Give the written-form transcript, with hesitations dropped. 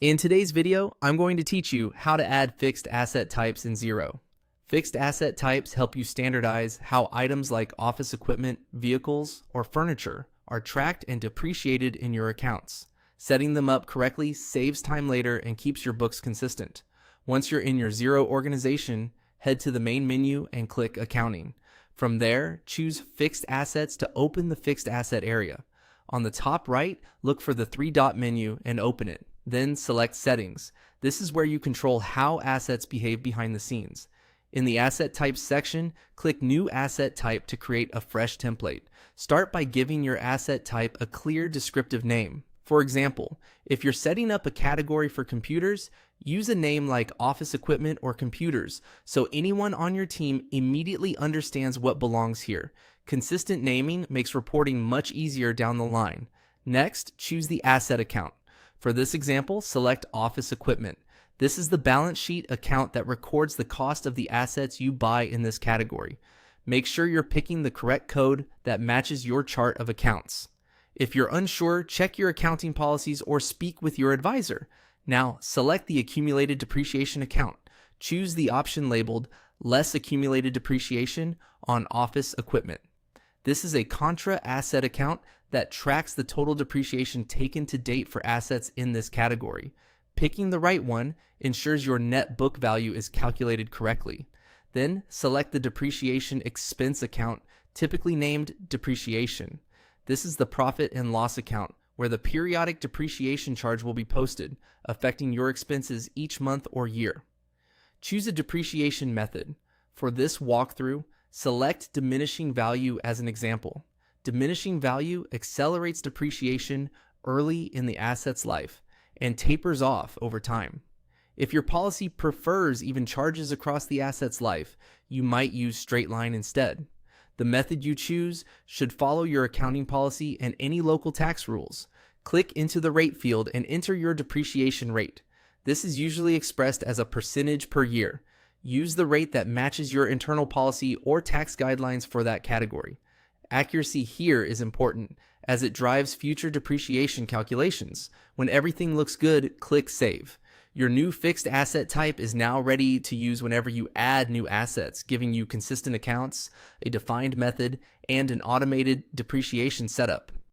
In today's video, I'm going to teach you how to add fixed asset types in Xero. Fixed asset types help you standardize how items like office equipment, vehicles, or furniture are tracked and depreciated in your accounts. Setting them up correctly saves time later and keeps your books consistent. Once you're in your Xero organization, head to the main menu and click Accounting. From there, choose Fixed Assets to open the Fixed Asset area. On the top right, look for the three-dot menu and open it. Then select Settings. This is where you control how assets behave behind the scenes. In the Asset Types section, click New Asset Type to create a fresh template. Start by giving your asset type a clear descriptive name. For example, if you're setting up a category for computers, use a name like Office Equipment or Computers so anyone on your team immediately understands what belongs here. Consistent naming makes reporting much easier down the line. Next, choose the asset account. For this example, select Office Equipment. This is the balance sheet account that records the cost of the assets you buy in this category. Make sure you're picking the correct code that matches your chart of accounts. If you're unsure, check your accounting policies or speak with your advisor. Now, select the Accumulated Depreciation account. Choose the option labeled Less Accumulated Depreciation on Office Equipment. This is a contra asset account that tracks the total depreciation taken to date for assets in this category. Picking the right one ensures your net book value is calculated correctly. Then select the depreciation expense account, typically named depreciation. This is the profit and loss account where the periodic depreciation charge will be posted, affecting your expenses each month or year. Choose a depreciation method. For this walkthrough, select diminishing value as an example. Diminishing value accelerates depreciation early in the asset's life and tapers off over time. If your policy prefers even charges across the asset's life, you might use straight line instead. The method you choose should follow your accounting policy and any local tax rules. Click into the rate field and enter your depreciation rate. This is usually expressed as a percentage per year. Use the rate that matches your internal policy or tax guidelines for that category. Accuracy here is important as it drives future depreciation calculations. When everything looks good, click Save. Your new fixed asset type is now ready to use whenever you add new assets, giving you consistent accounts, a defined method, and an automated depreciation setup.